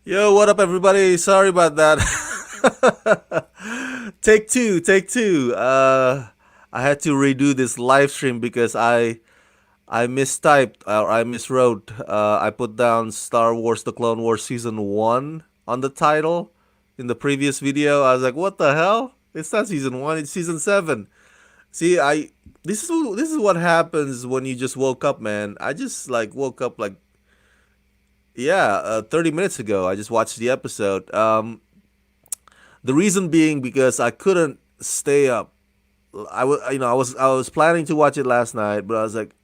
Yo, what up, everybody? Sorry about that. Take two, take two. I had to redo this live stream because I mistyped or I miswrote. I put down Star Wars: The Clone Wars Season One on the title in the previous video. I was like, "What the hell? It's not Season One. It's Season Seven." See, I this is what happens when you just woke up, man. I just like woke up like 30 minutes ago. I just watched the episode. The reason being because I couldn't stay up. I was planning to watch it last night, but I was like,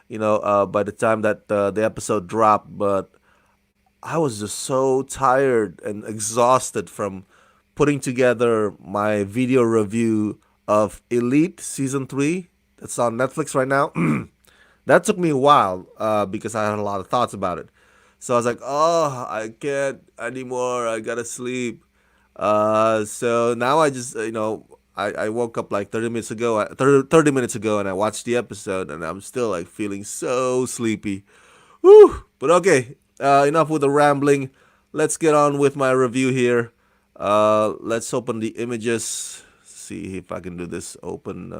by the time that the episode dropped, but I was just so tired and exhausted from putting together my video review of Elite Season 3 that's on Netflix right now. That took me a while because I had a lot of thoughts about it. So I was like, oh, I can't anymore. I gotta sleep. So now I just, I woke up like 30 minutes ago, 30 minutes ago, and I watched the episode, and I'm still like feeling so sleepy. Whew. But okay, enough with the rambling. Let's get on with my review here. Let's open the images. See if I can do this open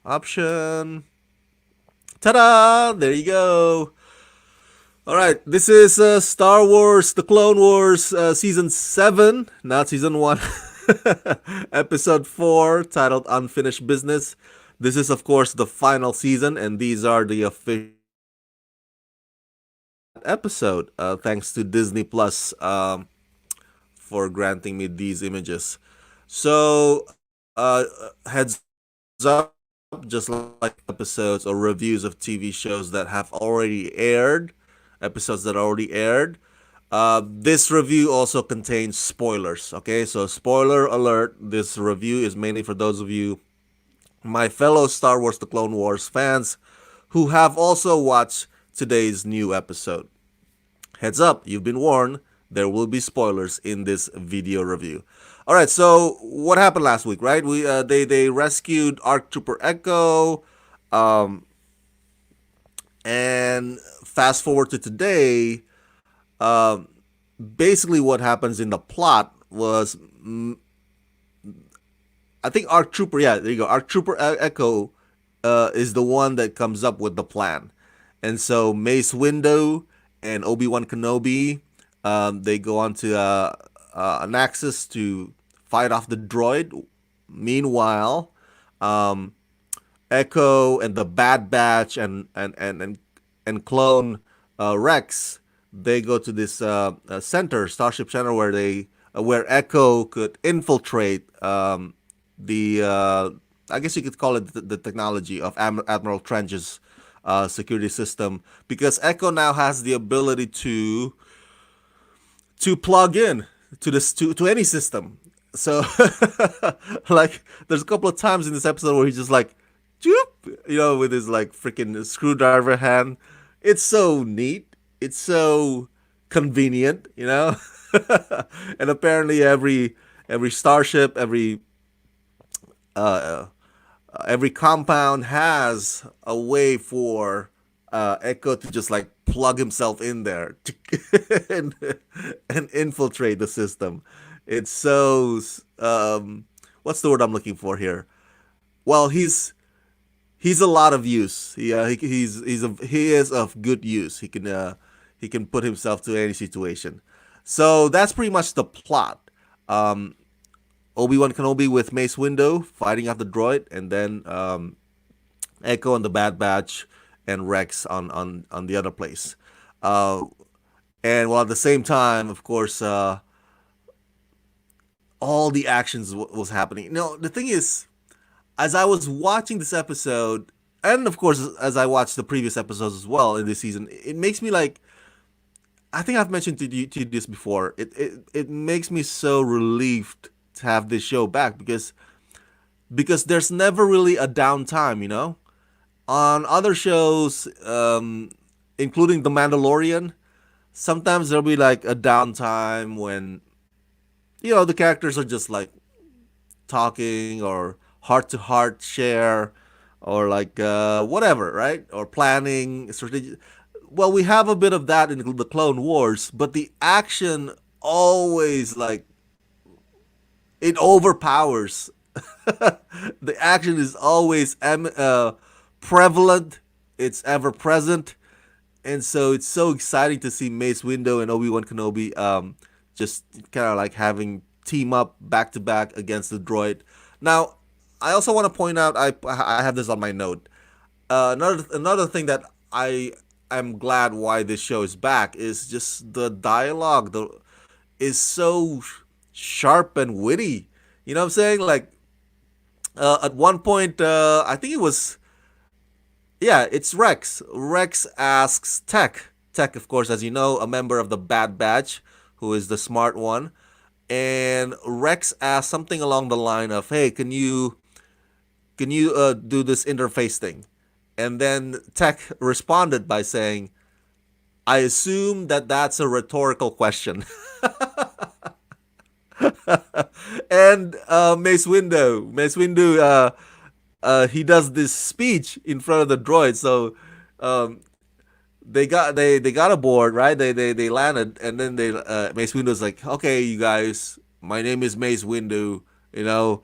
option. Ta-da! There you go. All right, this is Star Wars: The Clone Wars, season 7, not season 1, episode 4, titled Unfinished Business. This is, of course, the final season, and these are the official episode. Thanks to Disney Plus for granting me these images. So, uh, heads up, just like episodes or reviews of TV shows that have already aired, episodes that already aired. This review also contains spoilers. Okay, so spoiler alert. This review is mainly for those of you, my fellow Star Wars: The Clone Wars fans, who have also watched today's new episode. Heads up, you've been warned. There will be spoilers in this video review. All right, so what happened last week, right? They rescued Arc Trooper Echo, um, and fast forward to today. Um, Basically, what happens in the plot was, I think Arc Trooper. Yeah, there you go. Arc Trooper Echo is the one that comes up with the plan, and so Mace Windu and Obi-Wan Kenobi, they go on to Anaxis to fight off the droid. Meanwhile, um, Echo and the Bad Batch and clone Rex, they go to this center, Starship Center, where Echo could infiltrate the I guess you could call it the technology of Admiral Trench's security system, because Echo now has the ability to plug in to any system. So like there's a couple of times in this episode where he's just like, with his like freaking screwdriver hand. It's so neat. It's so convenient, and apparently every starship, uh, every compound has a way for Echo to just like plug himself in there and, and infiltrate the system. It's so what's the word I'm looking for here? Well, he's a lot of use. He is of good use. He can put himself to any situation. So that's pretty much the plot. Um, Obi-Wan Kenobi with Mace Windu fighting off the droid, and then Echo and the Bad Batch and Rex on the other place. Uh, and while at the same time, of course, all the actions was happening. The thing is, as I was watching this episode, and of course, as I watched the previous episodes as well in this season, it makes me like, I think I've mentioned to you this before. It makes me so relieved to have this show back, because there's never really a downtime, On other shows, including The Mandalorian, sometimes there'll be like a downtime when the characters are just like talking or heart to heart share, or like whatever, right? Or planning strategy. well, we have a bit of that in the Clone Wars, but the action always like it overpowers. The action is always prevalent. It's ever present, and so it's so exciting to see Mace Windu and Obi-Wan Kenobi just kind of like having team up back to back against the droid. Now, I also want to point out I have this on my note. Another thing that I am glad why this show is back is just the dialogue. The is so sharp and witty. You know what I'm saying? Like at one point, I think it was yeah, it's Rex. Rex asks Tech. Tech, of course, as you know, a member of the Bad Batch, who is the smart one. And Rex asks something along the line of, "Hey, can you do this interface thing?" And then Tech responded by saying, "I assume that that's a rhetorical question." And Mace Windu, he does this speech in front of the droid. So um, they got aboard, right? They landed, and then Mace Windu's like, "Okay, you guys, my name is Mace Windu. You know,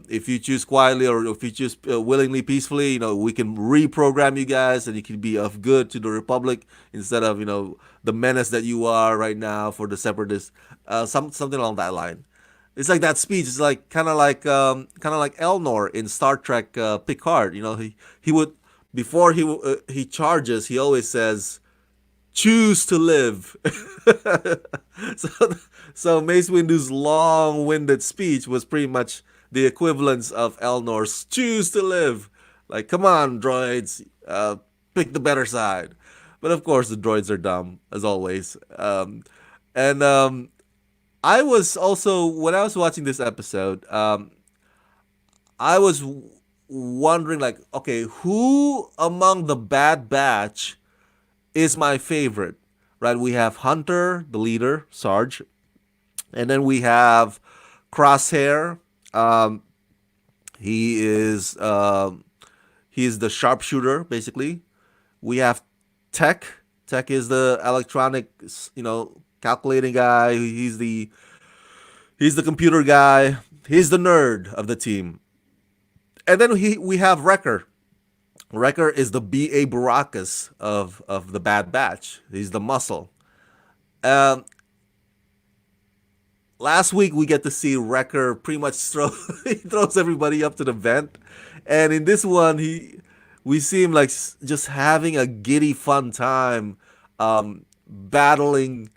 if you choose quietly or if you choose willingly, peacefully, we can reprogram you guys, and you can be of good to the Republic instead of the menace that you are right now for the Separatists. Something along that line." It's like that speech is like kind of like Elnor in Star Trek Picard. He would before he charges, he always says, "Choose to live." so so Mace Windu's long-winded speech was pretty much the equivalence of Elnor's "Choose to live." Like, come on, droids, pick the better side. But of course, the droids are dumb as always. And I was also when I was watching this episode, I was wondering like, okay, who among the Bad Batch is my favorite? Right? We have Hunter, the leader, Sarge, and then we have Crosshair. Um, he is he is the sharpshooter, basically. We have Tech. Tech is the electronic, calculating guy. He's the computer guy. He's the nerd of the team. And then we have Wrecker. Wrecker is the B.A. Baracus of the Bad Batch. He's the muscle. Um, Last week we get to see Wrecker pretty much throw he throws everybody up to the vent, and in this one we see him like just having a giddy fun time, battling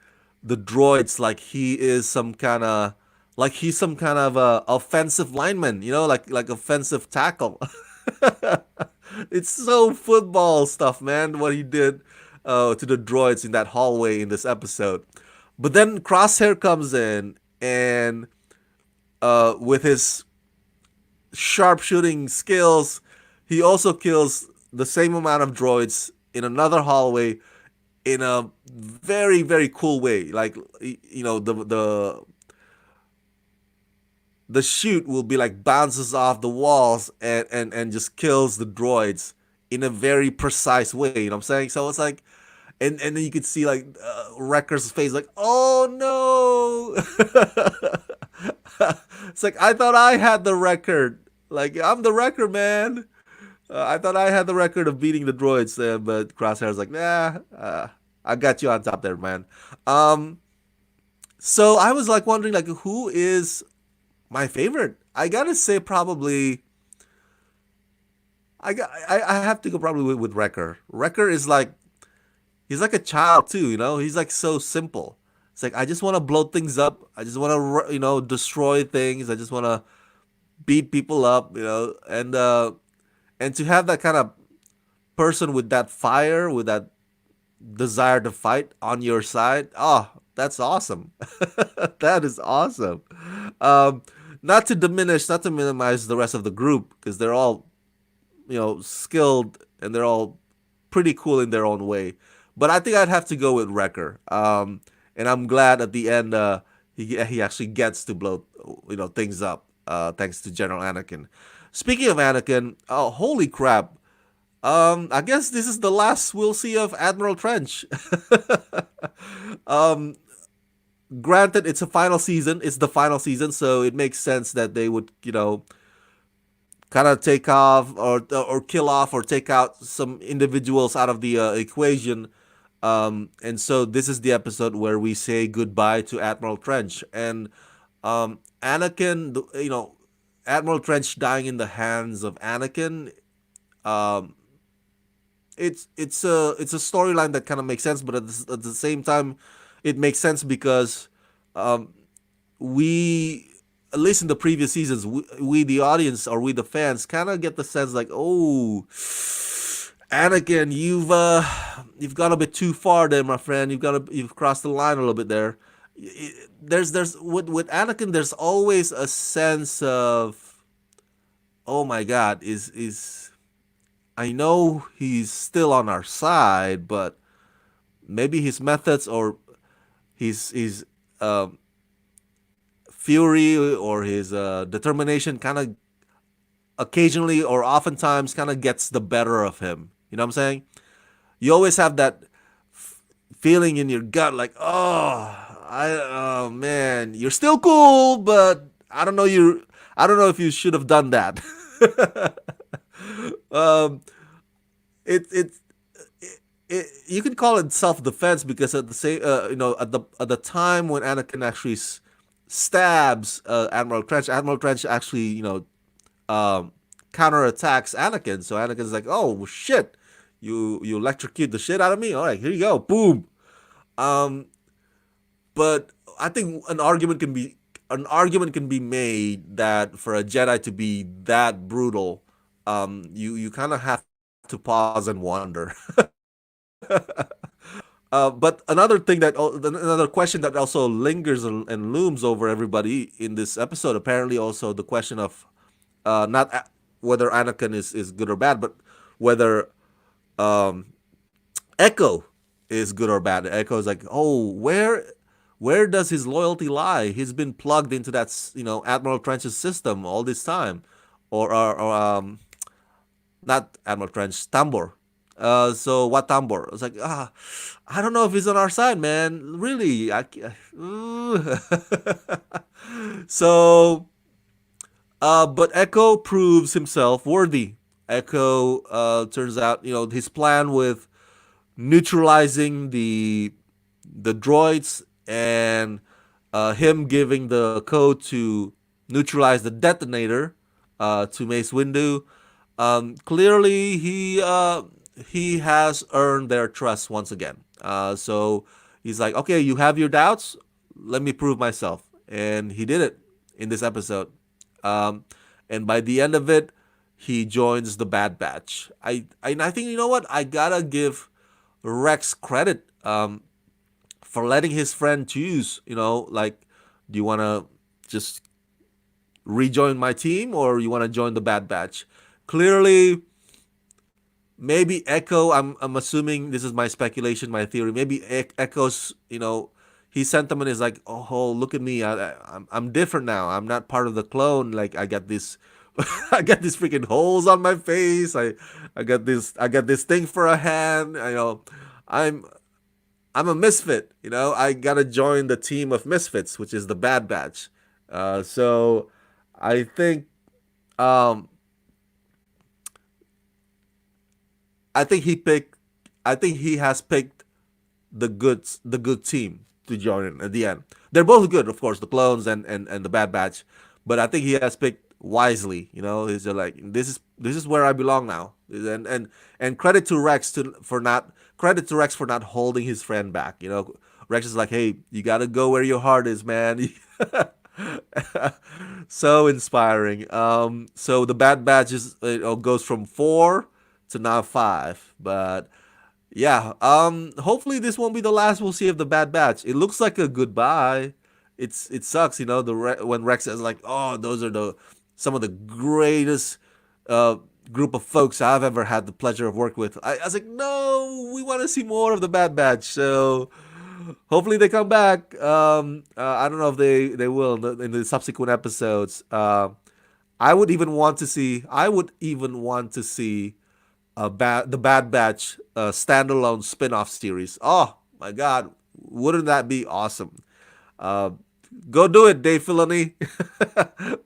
the droids like he's some kind of offensive lineman, like offensive tackle. It's so football stuff, man. What he did to the droids in that hallway in this episode. But then Crosshair comes in and with his sharpshooting skills, he also kills the same amount of droids in another hallway in a very very cool way. Like the shoot will be like bounces off the walls and just kills the droids in a very precise way. You know what I'm saying? So it's like, and then you could see like Wrecker's face, like, oh no. It's like, I thought I had the record. Like, I'm the record, man. I thought I had the record of beating the droids, but Crosshair's like, nah, I got you on top there, man. Um, so I was like wondering, like, who is my favorite? I gotta say, probably I have to go probably with Wrecker. Wrecker is like he's like a child too, He's like so simple. It's like, I just want to blow things up. I just want to destroy things. I just want to beat people up, and to have that kind of person with that fire, with that desire to fight on your side, oh, that's awesome. That is awesome. Um, not to minimize the rest of the group because they're all skilled and they're all pretty cool in their own way. But I think I'd have to go with Wrecker. And I'm glad at the end he actually gets to blow things up thanks to General Anakin. Speaking of Anakin, oh holy crap! I guess this is the last we'll see of Admiral Trench. um, Granted, it's a final season. It's the final season, so it makes sense that they would, kind of take off or kill off or take out some individuals out of the equation. And so this is the episode where we say goodbye to Admiral Trench and Anakin. Admiral Trench dying in the hands of Anakin. Um, it's a storyline that kind of makes sense, but at the same time, it makes sense because um, we, at least in the previous seasons, we the audience or we the fans kind of get the sense like, oh, Anakin, you've gone a bit too far there, my friend. You've crossed the line a little bit there. There's with Anakin, there's always a sense of, oh my God, is I know he's still on our side, but maybe his methods or his fury or his determination kind of occasionally or oftentimes kind of gets the better of him. You know what I'm saying? You always have that feeling in your gut, like, oh man, you're still cool, but I don't know if you should have done that. um, it you can call it self defense because at the same at the time when Anakin actually stabs Admiral Trench actually um, counterattacks Anakin. So Anakin's like, oh well, shit, you electrocute the shit out of me. All right, here you go, boom. Um, but I think an argument can be made that for a Jedi to be that brutal, you kind of have to pause and wonder. But another question that also lingers and looms over everybody in this episode, apparently also the question of not whether Anakin is good or bad, but whether um, Echo is good or bad. Echo is like, oh, where does his loyalty lie? He's been plugged into that Admiral Trench's system all this time, or not Admiral Trench, Tambor. So what Tambor? I was like, I don't know if he's on our side, man. Really, so, but Echo proves himself worthy. Echo turns out, his plan with neutralizing the droids and him giving the code to neutralize the detonator to Mace Windu. Clearly, he has earned their trust once again. So he's like, okay, you have your doubts. Let me prove myself, and he did it in this episode. Um, and by the end of it, he joins the Bad Batch. I think, you know what, I gotta give Rex credit for letting his friend choose. Like, do you want to just rejoin my team or you want to join the Bad Batch? Clearly, maybe Echo. I'm assuming this is my speculation, my theory. Maybe Echo's his sentiment is like, oh, look at me, I'm different now. I'm not part of the clone. Like I got this, I got these freaking holes on my face. I got this thing for a hand. I'm I'm a misfit. I gotta join the team of misfits, which is the Bad Batch. So I think um, I think he picked. I think he has picked the good team to join in at the end. They're both good, of course, the clones and the Bad Batch. But I think he has picked wisely. He's just like, this is where I belong now. And credit to Rex for not holding his friend back. Rex is like, hey, you gotta go where your heart is, man. So inspiring. So the Bad Batch goes from four to now five, but yeah. Hopefully this won't be the last we'll see of the Bad Batch. It looks like a goodbye. It sucks, when Rex says like, "Oh, those are the some of the greatest uh group of folks I've ever had the pleasure of working with." I was like, "No, we want to see more of the Bad Batch." So hopefully they come back. I don't know if they will in the subsequent episodes. I would even want to see. the Bad Batch standalone spin-off series. Oh my God, wouldn't that be awesome? Uh, Go do it, Dave Filoni.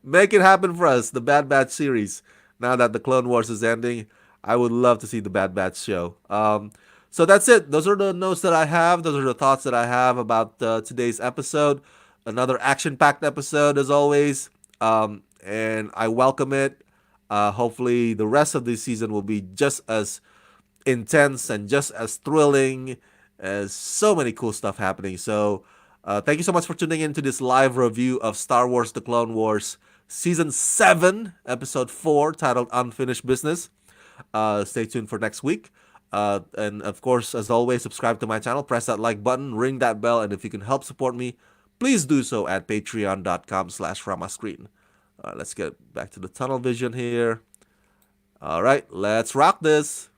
Make it happen for us. The Bad Batch series. Now that the Clone Wars is ending, I would love to see the Bad Batch show. So that's it. Those are the notes that I have. Those are the thoughts that I have about today's episode. Another action-packed episode, as always, and I welcome it. Hopefully, the rest of this season will be just as intense and just as thrilling as so many cool stuff happening. So, thank you so much for tuning in to this live review of Star Wars The Clone Wars Season 7, Episode 4, titled Unfinished Business. Stay tuned for next week. And of course, as always, subscribe to my channel, press that like button, ring that bell, and if you can help support me, please do so at patreon.com/ramascreen. Let's get back to the tunnel vision here. All right, let's rock this.